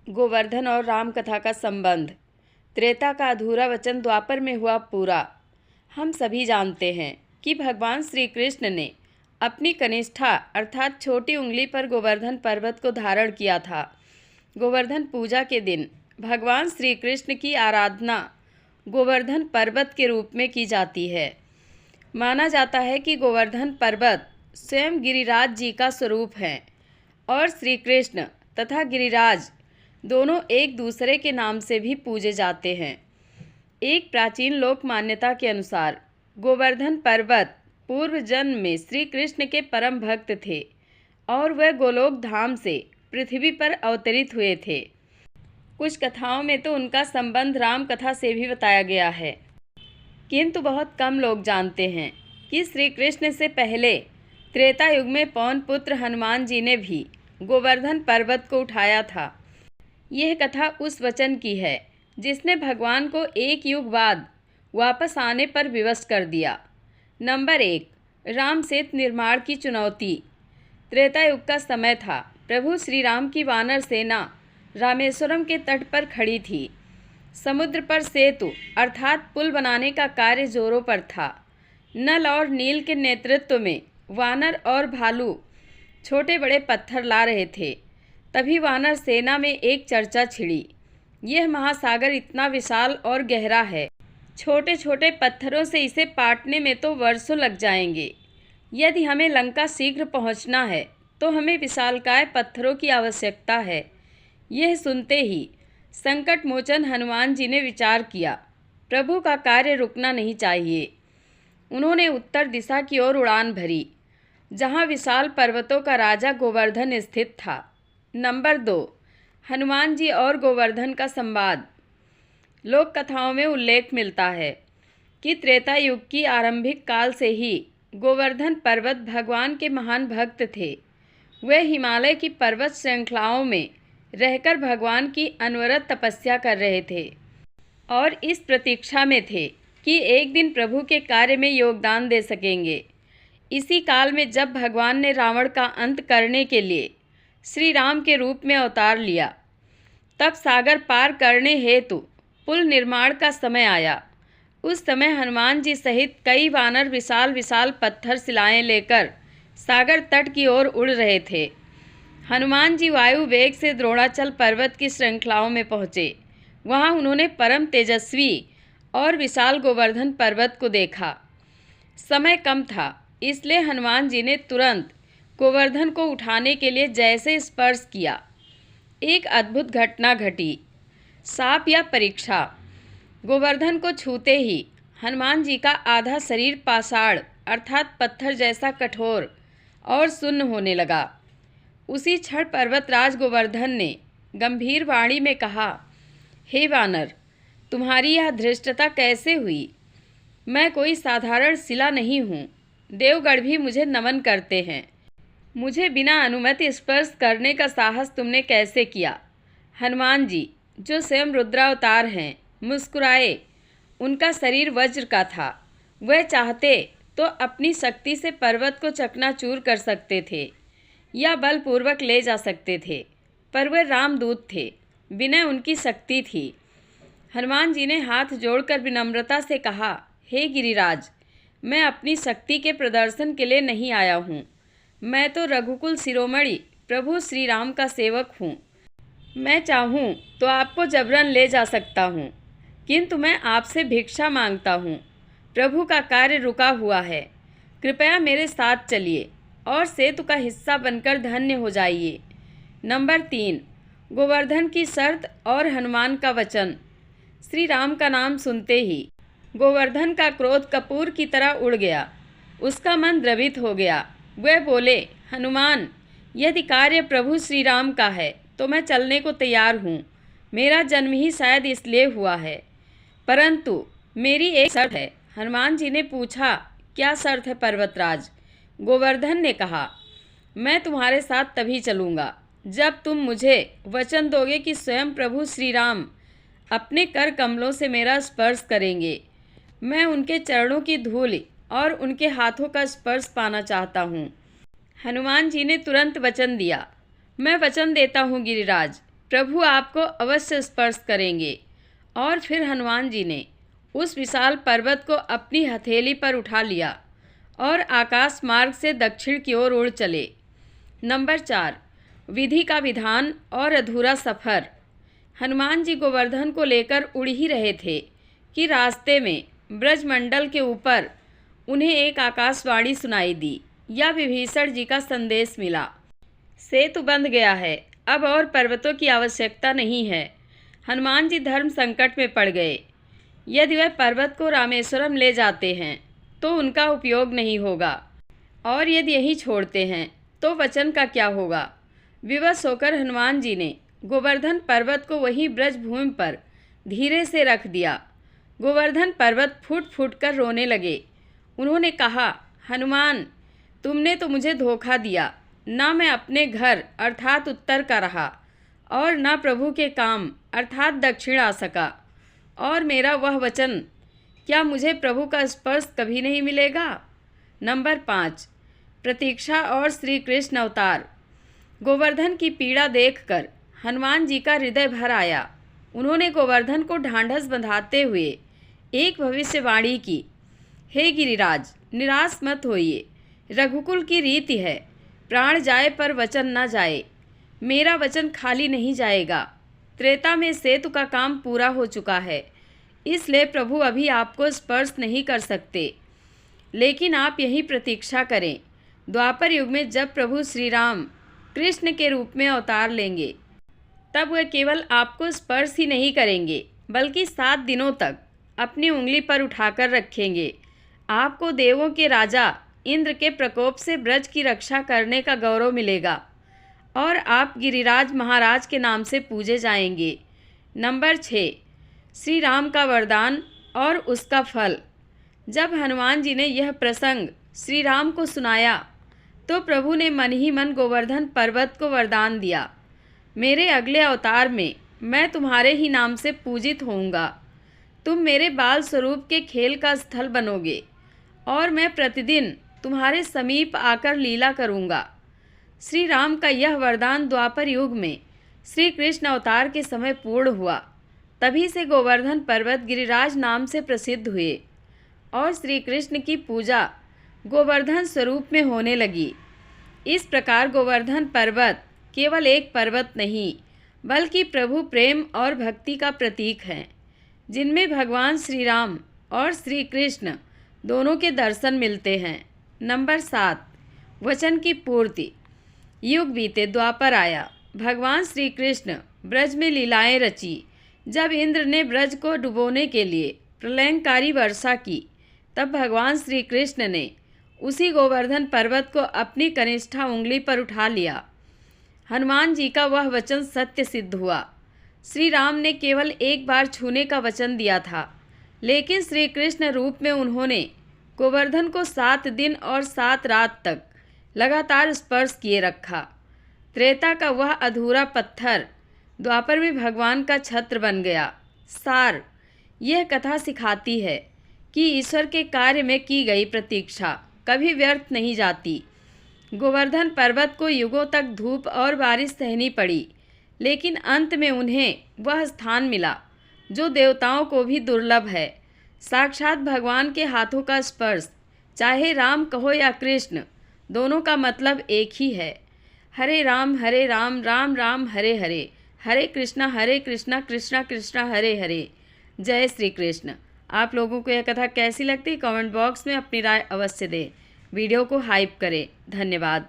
गोवर्धन और राम कथा का संबंध। त्रेता का अधूरा वचन द्वापर में हुआ पूरा। हम सभी जानते हैं कि भगवान श्री कृष्ण ने अपनी कनिष्ठा अर्थात छोटी उंगली पर गोवर्धन पर्वत को धारण किया था। गोवर्धन पूजा के दिन भगवान श्री कृष्ण की आराधना गोवर्धन पर्वत के रूप में की जाती है। माना जाता है कि गोवर्धन पर्वत स्वयं गिरिराज जी का स्वरूप है और श्री कृष्ण तथा गिरिराज दोनों एक दूसरे के नाम से भी पूजे जाते हैं। एक प्राचीन लोक मान्यता के अनुसार गोवर्धन पर्वत पूर्व जन्म में श्री कृष्ण के परम भक्त थे और वह गोलोक धाम से पृथ्वी पर अवतरित हुए थे। कुछ कथाओं में तो उनका संबंध राम कथा से भी बताया गया है, किंतु बहुत कम लोग जानते हैं कि श्री कृष्ण से पहले त्रेता युग में पवन पुत्र हनुमान जी ने भी गोवर्धन पर्वत को उठाया था। यह कथा उस वचन की है जिसने भगवान को एक युग बाद वापस आने पर विवश कर दिया। नंबर 1, राम सेतु निर्माण की चुनौती। त्रेता युग का समय था। प्रभु श्री राम की वानर सेना रामेश्वरम के तट पर खड़ी थी। समुद्र पर सेतु अर्थात पुल बनाने का कार्य जोरों पर था। नल और नील के नेतृत्व में वानर और भालू छोटे बड़े पत्थर ला रहे थे। तभी वानर सेना में एक चर्चा छिड़ी। यह महासागर इतना विशाल और गहरा है, छोटे छोटे पत्थरों से इसे पाटने में तो वर्षों लग जाएंगे। यदि हमें लंका शीघ्र पहुंचना है तो हमें विशालकाय पत्थरों की आवश्यकता है। यह सुनते ही संकट मोचन हनुमान जी ने विचार किया, प्रभु का कार्य रुकना नहीं चाहिए। उन्होंने उत्तर दिशा की ओर उड़ान भरी, जहाँ विशाल पर्वतों का राजा गोवर्धन स्थित था। नंबर 2, हनुमान जी और गोवर्धन का संवाद। लोक कथाओं में उल्लेख मिलता है कि त्रेता युग की आरंभिक काल से ही गोवर्धन पर्वत भगवान के महान भक्त थे। वे हिमालय की पर्वत श्रृंखलाओं में रहकर भगवान की अनवरत तपस्या कर रहे थे और इस प्रतीक्षा में थे कि एक दिन प्रभु के कार्य में योगदान दे सकेंगे। इसी काल में जब भगवान ने रावण का अंत करने के लिए श्री राम के रूप में अवतार लिया, तब सागर पार करने हेतु पुल निर्माण का समय आया। उस समय हनुमान जी सहित कई वानर विशाल विशाल पत्थर शिलाएं लेकर सागर तट की ओर उड़ रहे थे। हनुमान जी वायु वेग से द्रोणाचल पर्वत की श्रृंखलाओं में पहुँचे। वहाँ उन्होंने परम तेजस्वी और विशाल गोवर्धन पर्वत को देखा। समय कम था, इसलिए हनुमान जी ने तुरंत गोवर्धन को उठाने के लिए जैसे स्पर्श किया, एक अद्भुत घटना घटी। साप या परीक्षा। गोवर्धन को छूते ही हनुमान जी का आधा शरीर पाषाण अर्थात पत्थर जैसा कठोर और सुन्न होने लगा। उसी क्षण पर्वतराज गोवर्धन ने गंभीर वाणी में कहा, हे वानर, तुम्हारी यह धृष्टता कैसे हुई? मैं कोई साधारण शिला नहीं हूँ। देवगण भी मुझे नमन करते हैं। मुझे बिना अनुमति स्पर्श करने का साहस तुमने कैसे किया? हनुमान जी, जो स्वयं रुद्रावतार हैं, मुस्कुराए। उनका शरीर वज्र का था। वह चाहते तो अपनी शक्ति से पर्वत को चकनाचूर कर सकते थे या बलपूर्वक ले जा सकते थे, पर वे रामदूत थे, विनय उनकी शक्ति थी। हनुमान जी ने हाथ जोड़कर विनम्रता से कहा, हे गिरिराज, मैं अपनी शक्ति के प्रदर्शन के लिए नहीं आया हूँ। मैं तो रघुकुल शिरोमणि प्रभु श्री राम का सेवक हूँ। मैं चाहूँ तो आपको जबरन ले जा सकता हूँ, किंतु मैं आपसे भिक्षा मांगता हूँ। प्रभु का कार्य रुका हुआ है। कृपया मेरे साथ चलिए और सेतु का हिस्सा बनकर धन्य हो जाइए। नंबर 3, गोवर्धन की शर्त और हनुमान का वचन। श्री राम का नाम सुनते ही गोवर्धन का क्रोध कपूर की तरह उड़ गया। उसका मन द्रवित हो गया। वह बोले, हनुमान, यदि कार्य प्रभु श्री राम का है तो मैं चलने को तैयार हूँ। मेरा जन्म ही शायद इसलिए हुआ है, परंतु मेरी एक शर्त है। हनुमान जी ने पूछा, क्या शर्त है पर्वतराज? गोवर्धन ने कहा, मैं तुम्हारे साथ तभी चलूँगा जब तुम मुझे वचन दोगे कि स्वयं प्रभु श्री राम अपने कर कमलों से मेरा स्पर्श करेंगे। मैं उनके चरणों की धूल और उनके हाथों का स्पर्श पाना चाहता हूँ। हनुमान जी ने तुरंत वचन दिया, मैं वचन देता हूँ गिरिराज, प्रभु आपको अवश्य स्पर्श करेंगे। और फिर हनुमान जी ने उस विशाल पर्वत को अपनी हथेली पर उठा लिया और आकाश मार्ग से दक्षिण की ओर उड़ चले। नंबर 4, विधि का विधान और अधूरा सफ़र। हनुमान जी गोवर्धन को लेकर उड़ ही रहे थे कि रास्ते में ब्रजमंडल के ऊपर उन्हें एक आकाशवाणी सुनाई दी या विभीषण जी का संदेश मिला। सेतु बंध गया है, अब और पर्वतों की आवश्यकता नहीं है। हनुमान जी धर्म संकट में पड़ गए। यदि वह पर्वत को रामेश्वरम ले जाते हैं तो उनका उपयोग नहीं होगा, और यदि यहीं छोड़ते हैं तो वचन का क्या होगा। विवश होकर हनुमान जी ने गोवर्धन पर्वत को वहीं ब्रजभूमि पर धीरे से रख दिया। गोवर्धन पर्वत फूट फूट कर रोने लगे। उन्होंने कहा, हनुमान, तुमने तो मुझे धोखा दिया। ना मैं अपने घर अर्थात उत्तर का रहा और ना प्रभु के काम अर्थात दक्षिण आ सका। और मेरा वह वचन, क्या मुझे प्रभु का स्पर्श कभी नहीं मिलेगा। नंबर 5, प्रतीक्षा और श्री कृष्ण अवतार। गोवर्धन की पीड़ा देखकर हनुमान जी का हृदय भर आया। उन्होंने गोवर्धन को ढांढस बंधाते हुए एक भविष्यवाणी की, हे गिरिराज, निराश मत होइए। रघुकुल की रीति है, प्राण जाए पर वचन न जाए। मेरा वचन खाली नहीं जाएगा। त्रेता में सेतु का काम पूरा हो चुका है, इसलिए प्रभु अभी आपको स्पर्श नहीं कर सकते, लेकिन आप यही प्रतीक्षा करें। द्वापर युग में जब प्रभु श्री राम कृष्ण के रूप में अवतार लेंगे, तब वह केवल आपको स्पर्श ही नहीं करेंगे, बल्कि 7 दिनों तक अपनी उंगली पर उठाकर रखेंगे। आपको देवों के राजा इंद्र के प्रकोप से ब्रज की रक्षा करने का गौरव मिलेगा और आप गिरिराज महाराज के नाम से पूजे जाएंगे। नंबर 6, श्री राम का वरदान और उसका फल। जब हनुमान जी ने यह प्रसंग श्री राम को सुनाया तो प्रभु ने मन ही मन गोवर्धन पर्वत को वरदान दिया, मेरे अगले अवतार में मैं तुम्हारे ही नाम से पूजित होऊंगा। तुम मेरे बाल स्वरूप के खेल का स्थल बनोगे और मैं प्रतिदिन तुम्हारे समीप आकर लीला करूंगा। श्री राम का यह वरदान द्वापर युग में श्री कृष्ण अवतार के समय पूर्ण हुआ। तभी से गोवर्धन पर्वत गिरिराज नाम से प्रसिद्ध हुए और श्री कृष्ण की पूजा गोवर्धन स्वरूप में होने लगी। इस प्रकार गोवर्धन पर्वत केवल एक पर्वत नहीं, बल्कि प्रभु प्रेम और भक्ति का प्रतीक है, जिनमें भगवान श्री राम और श्री कृष्ण दोनों के दर्शन मिलते हैं। नंबर 7, वचन की पूर्ति। युग बीते, द्वापर आया। भगवान श्री कृष्ण ब्रज में लीलाएं रची। जब इंद्र ने ब्रज को डुबोने के लिए प्रलयंकारी वर्षा की, तब भगवान श्री कृष्ण ने उसी गोवर्धन पर्वत को अपनी कनिष्ठा उंगली पर उठा लिया। हनुमान जी का वह वचन सत्य सिद्ध हुआ। श्री राम ने केवल एक बार छूने का वचन दिया था, लेकिन श्री कृष्ण रूप में उन्होंने गोवर्धन को 7 दिन और 7 रात तक लगातार स्पर्श किए रखा। त्रेता का वह अधूरा पत्थर द्वापर में भगवान का छत्र बन गया। सार, यह कथा सिखाती है कि ईश्वर के कार्य में की गई प्रतीक्षा कभी व्यर्थ नहीं जाती। गोवर्धन पर्वत को युगों तक धूप और बारिश सहनी पड़ी, लेकिन अंत में उन्हें वह स्थान मिला जो देवताओं को भी दुर्लभ है, साक्षात भगवान के हाथों का स्पर्श। चाहे राम कहो या कृष्ण, दोनों का मतलब एक ही है। हरे राम राम राम हरे हरे, हरे कृष्णा कृष्णा कृष्णा हरे हरे। जय श्री कृष्ण। आप लोगों को यह कथा कैसी लगती, कमेंट बॉक्स में अपनी राय अवश्य दें। वीडियो को हाइप करें। धन्यवाद।